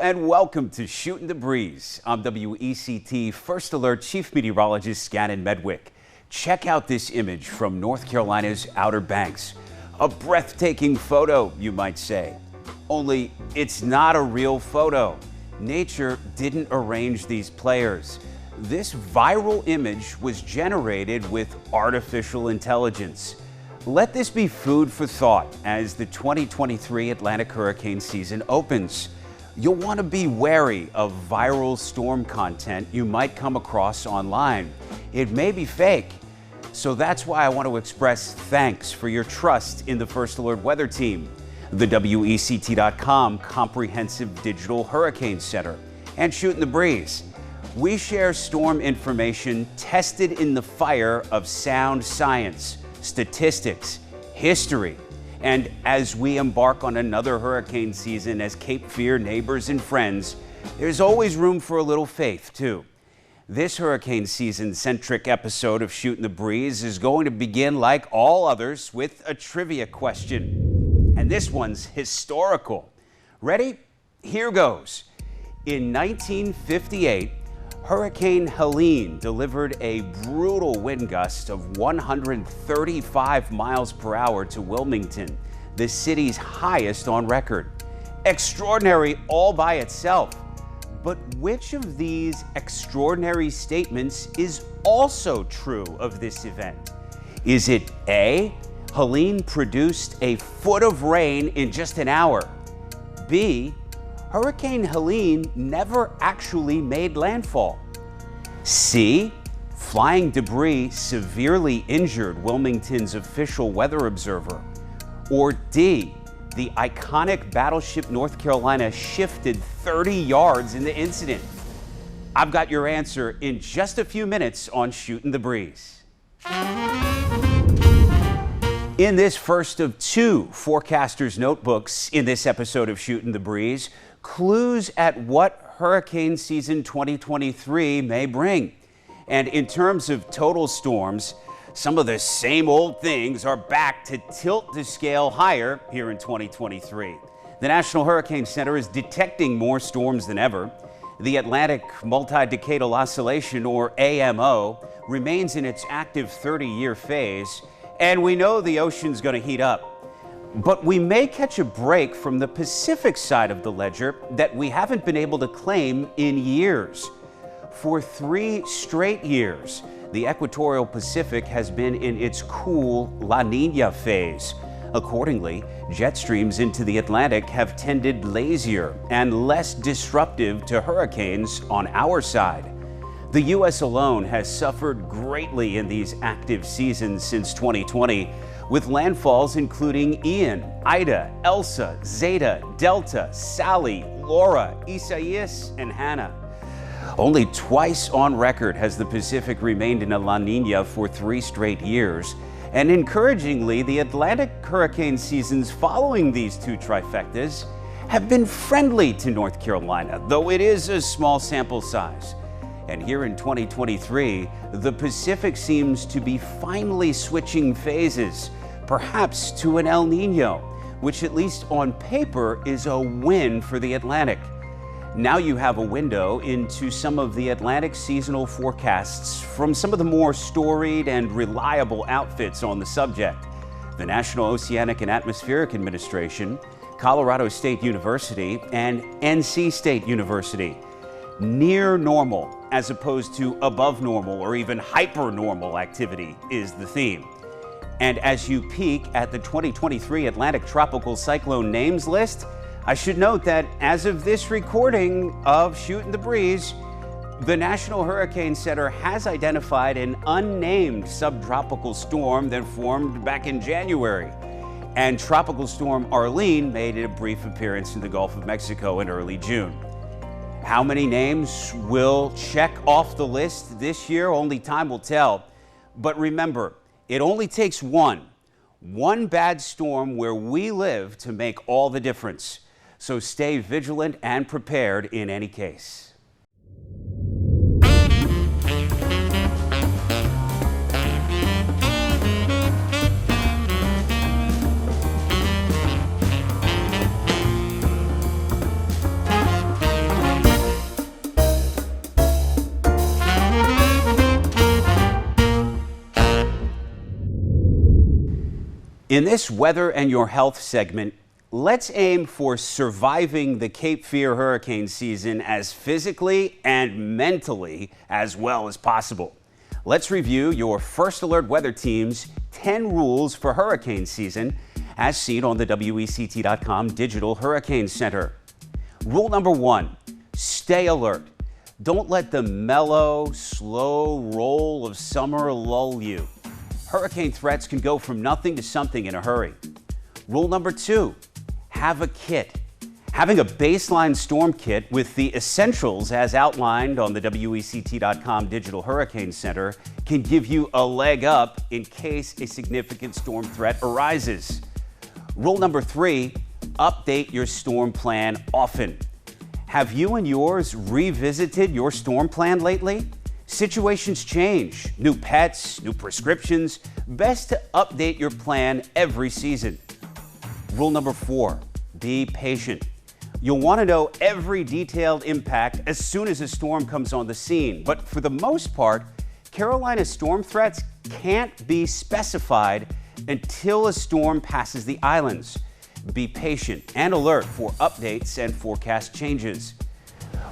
and welcome to Shootin' the Breeze. I'm WECT First Alert Chief Meteorologist Scannon Medwick. Check out this image from North Carolina's Outer Banks. A breathtaking photo, you might say. Only it's not a real photo. Nature didn't arrange these players. This viral image was generated with artificial intelligence. Let this be food for thought as the 2023 Atlantic hurricane season opens. You'll want to be wary of viral storm content you might come across online. It may be fake. So that's why I want to express thanks for your trust in the First Alert Weather Team, the WECT.com Comprehensive Digital Hurricane Center, and Shootin' the Breeze. We share storm information tested in the fire of sound science, statistics, history, and as we embark on another hurricane season as Cape Fear neighbors and friends, there's always room for a little faith, too. This hurricane season-centric episode of Shootin' the Breeze is going to begin, like all others, with a trivia question. And this one's historical. Ready? Here goes. In 1958, Hurricane Helene delivered a brutal wind gust of 135 miles per hour to Wilmington, the city's highest on record. Extraordinary all by itself. But which of these extraordinary statements is also true of this event? Is it A, Helene produced a foot of rain in just an hour? B, Hurricane Helene never actually made landfall? C, flying debris severely injured Wilmington's official weather observer? Or D, the iconic battleship North Carolina shifted 30 yards in the incident? I've got your answer in just a few minutes on Shootin' the Breeze. In this first of two forecasters' notebooks in this episode of Shootin' the Breeze, clues at what hurricane season 2023 may bring. And in terms of total storms, some of the same old things are back to tilt the scale higher here in 2023. The National Hurricane Center is detecting more storms than ever. The Atlantic Multi-Decadal Oscillation, or AMO, remains in its active 30-year phase, and we know the ocean's going to heat up. But we may catch a break from the Pacific side of the ledger that we haven't been able to claim in years. For 3 straight years, the equatorial Pacific has been in its cool La Nina phase. Accordingly, jet streams into the Atlantic have tended lazier and less disruptive to hurricanes on our side. The U.S. alone has suffered greatly in these active seasons since 2020, with landfalls including Ian, Ida, Elsa, Zeta, Delta, Sally, Laura, Isaias, and Hannah. Only twice on record has the Pacific remained in a La Nina for 3 straight years. And encouragingly, the Atlantic hurricane seasons following these 2 trifectas have been friendly to North Carolina, though it is a small sample size. And here in 2023, the Pacific seems to be finally switching phases, perhaps to an El Nino, which at least on paper is a win for the Atlantic. Now you have a window into some of the Atlantic seasonal forecasts from some of the more storied and reliable outfits on the subject. The National Oceanic and Atmospheric Administration, Colorado State University, and NC State University. Near normal as opposed to above normal or even hyper-normal activity is the theme. And as you peek at the 2023 Atlantic Tropical Cyclone Names list, I should note that as of this recording of Shootin' the Breeze, the National Hurricane Center has identified an unnamed subtropical storm that formed back in January. And Tropical Storm Arlene made a brief appearance in the Gulf of Mexico in early June. How many names will check off the list this year? Only time will tell. But remember, it only takes one bad storm where we live to make all the difference. So stay vigilant and prepared in any case. In this Weather and Your Health segment, let's aim for surviving the Cape Fear hurricane season as physically and mentally as well as possible. Let's review your First Alert Weather Team's 10 rules for hurricane season as seen on the WECT.com Digital Hurricane Center. Rule number 1, stay alert. Don't let the mellow, slow roll of summer lull you. Hurricane threats can go from nothing to something in a hurry. Rule number 2, have a kit. Having a baseline storm kit with the essentials as outlined on the WECT.com Digital Hurricane Center can give you a leg up in case a significant storm threat arises. Rule number 3, update your storm plan often. Have you and yours revisited your storm plan lately? Situations change, new pets, new prescriptions. Best to update your plan every season. Rule number 4, be patient. You'll want to know every detailed impact as soon as a storm comes on the scene. But for the most part, Carolina's storm threats can't be specified until a storm passes the islands. Be patient and alert for updates and forecast changes.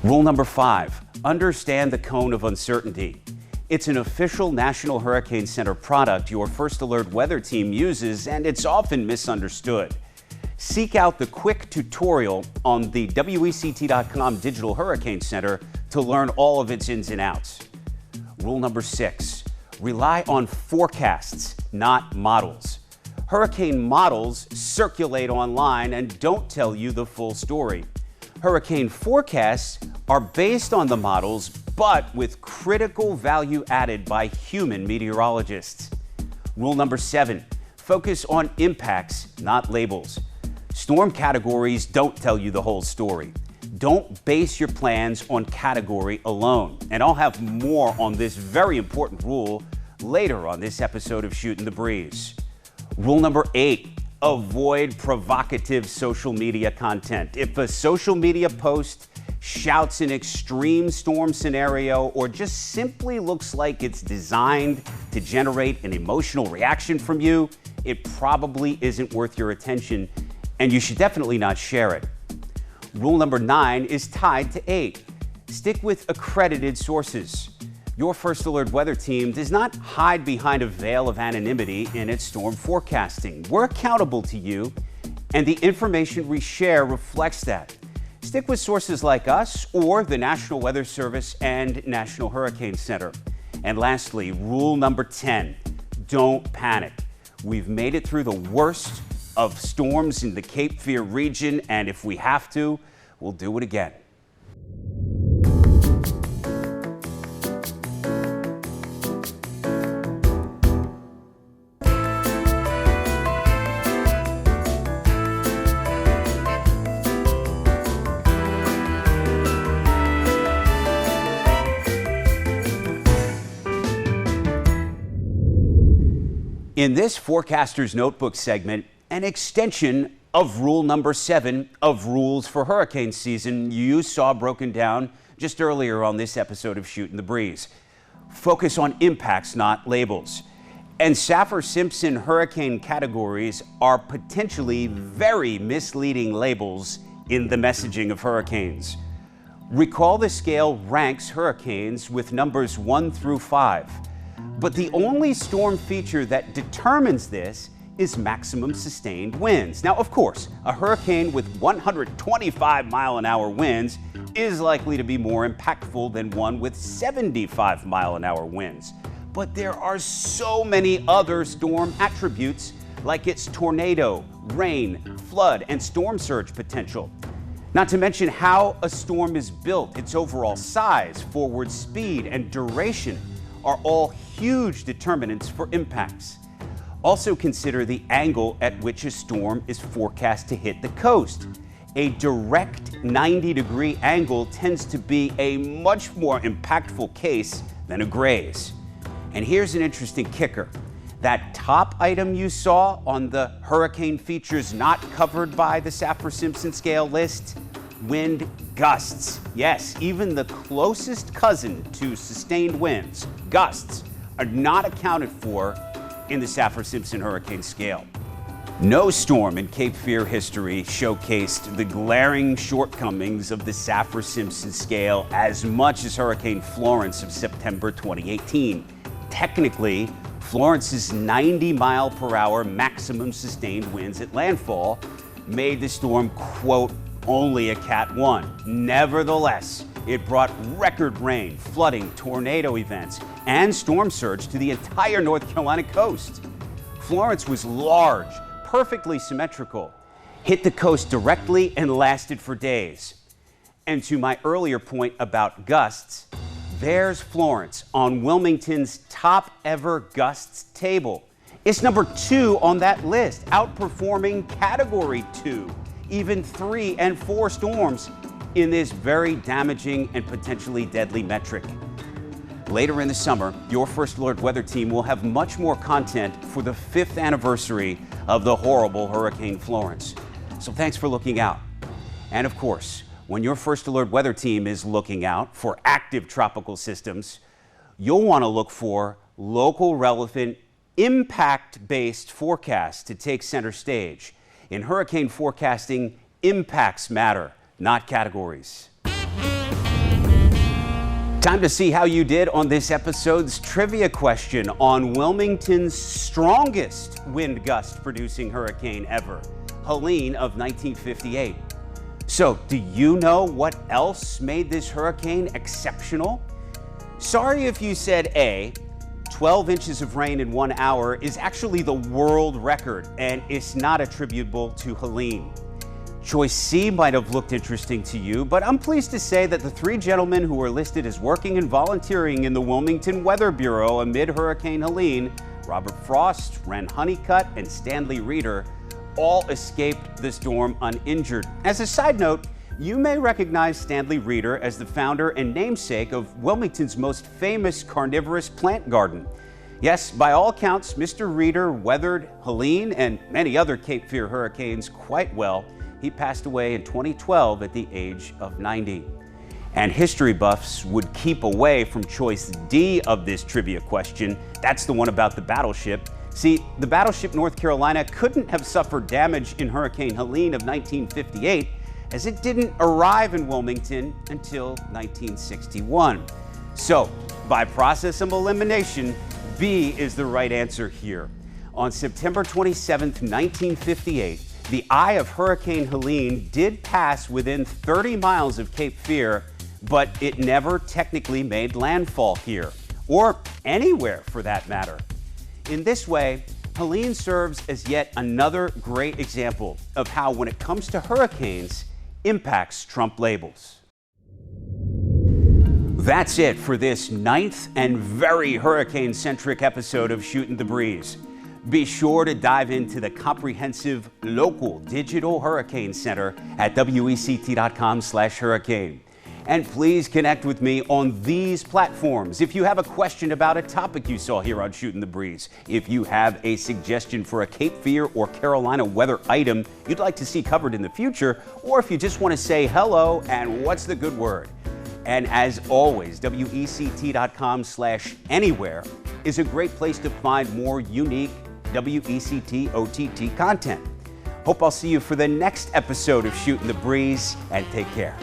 Rule number 5, understand the cone of uncertainty. It's an official National Hurricane Center product your First Alert Weather Team uses, and it's often misunderstood. Seek out the quick tutorial on the WECT.com Digital Hurricane Center to learn all of its ins and outs. Rule number 6, rely on forecasts, not models. Hurricane models circulate online and don't tell you the full story. Hurricane forecasts are based on the models, but with critical value added by human meteorologists. Rule number 7, focus on impacts, not labels. Storm categories don't tell you the whole story. Don't base your plans on category alone. And I'll have more on this very important rule later on this episode of Shootin' the Breeze. Rule number 8, avoid provocative social media content. If a social media post shouts an extreme storm scenario or just simply looks like it's designed to generate an emotional reaction from you, it probably isn't worth your attention, and you should definitely not share it. Rule number 9 is tied to 8. Stick with accredited sources. Your First Alert Weather Team does not hide behind a veil of anonymity in its storm forecasting. We're accountable to you, and the information we share reflects that. Stick with sources like us or the National Weather Service and National Hurricane Center. And lastly, rule number 10, don't panic. We've made it through the worst of storms in the Cape Fear region, and if we have to, we'll do it again. In this Forecaster's Notebook segment, an extension of rule number 7 of rules for hurricane season you saw broken down just earlier on this episode of Shootin' the Breeze. Focus on impacts, not labels. And Saffir-Simpson hurricane categories are potentially very misleading labels in the messaging of hurricanes. Recall the scale ranks hurricanes with numbers 1 through 5. But the only storm feature that determines this is maximum sustained winds. Now, of course, a hurricane with 125-mile-an-hour winds is likely to be more impactful than one with 75-mile-an-hour winds. But there are so many other storm attributes like its tornado, rain, flood, and storm surge potential. Not to mention how a storm is built, its overall size, forward speed, and duration are all huge determinants for impacts. Also consider the angle at which a storm is forecast to hit the coast. A direct 90-degree angle tends to be a much more impactful case than a graze. And here's an interesting kicker. That top item you saw on the hurricane features not covered by the Saffir-Simpson scale list, wind gusts. Yes, even the closest cousin to sustained winds, gusts, are not accounted for in the Saffir-Simpson hurricane scale. No storm in Cape Fear history showcased the glaring shortcomings of the Saffir-Simpson scale as much as Hurricane Florence of September 2018. Technically, Florence's 90-mile-per-hour maximum sustained winds at landfall made the storm, quote, only a Cat 1. Nevertheless, it brought record rain, flooding, tornado events, and storm surge to the entire North Carolina coast. Florence was large, perfectly symmetrical, hit the coast directly, and lasted for days. And to my earlier point about gusts, there's Florence on Wilmington's top ever gusts table. It's number 2 on that list, outperforming Category 2, even 3 and 4 storms in this very damaging and potentially deadly metric. Later in the summer, your First Alert weather team will have much more content for the 5th anniversary of the horrible Hurricane Florence. So thanks for looking out. And of course, when your First Alert weather team is looking out for active tropical systems, you'll want to look for local relevant impact-based forecasts to take center stage. In hurricane forecasting, impacts matter, not categories. Time to see how you did on this episode's trivia question on Wilmington's strongest wind gust producing hurricane ever, Helene of 1958. So, do you know what else made this hurricane exceptional? Sorry if you said A, 12 inches of rain in 1 hour is actually the world record and it's not attributable to Helene. Choice C might have looked interesting to you, but I'm pleased to say that the 3 gentlemen who are listed as working and volunteering in the Wilmington Weather Bureau amid Hurricane Helene, Robert Frost, Ren Honeycutt, and Stanley Reeder, all escaped the storm uninjured. As a side note, you may recognize Stanley Reeder as the founder and namesake of Wilmington's most famous carnivorous plant garden. Yes, by all accounts, Mr. Reeder weathered Helene and many other Cape Fear hurricanes quite well. He passed away in 2012 at the age of 90. And history buffs would keep away from choice D of this trivia question. That's the one about the battleship. See, the battleship North Carolina couldn't have suffered damage in Hurricane Helene of 1958 as it didn't arrive in Wilmington until 1961. So, by process of elimination, B is the right answer here. On September 27, 1958, the eye of Hurricane Helene did pass within 30 miles of Cape Fear, but it never technically made landfall here, or anywhere for that matter. In this way, Helene serves as yet another great example of how, when it comes to hurricanes, impacts trump labels. That's it for this 9th and very hurricane-centric episode of Shootin' the Breeze. Be sure to dive into the comprehensive local digital hurricane center at WECT.com/hurricane. And please connect with me on these platforms. If you have a question about a topic you saw here on Shootin' the Breeze, if you have a suggestion for a Cape Fear or Carolina weather item you'd like to see covered in the future, or if you just want to say hello and what's the good word. And as always, WECT.com/anywhere is a great place to find more unique WECT OTT content. Hope I'll see you for the next episode of Shootin' the Breeze, and take care.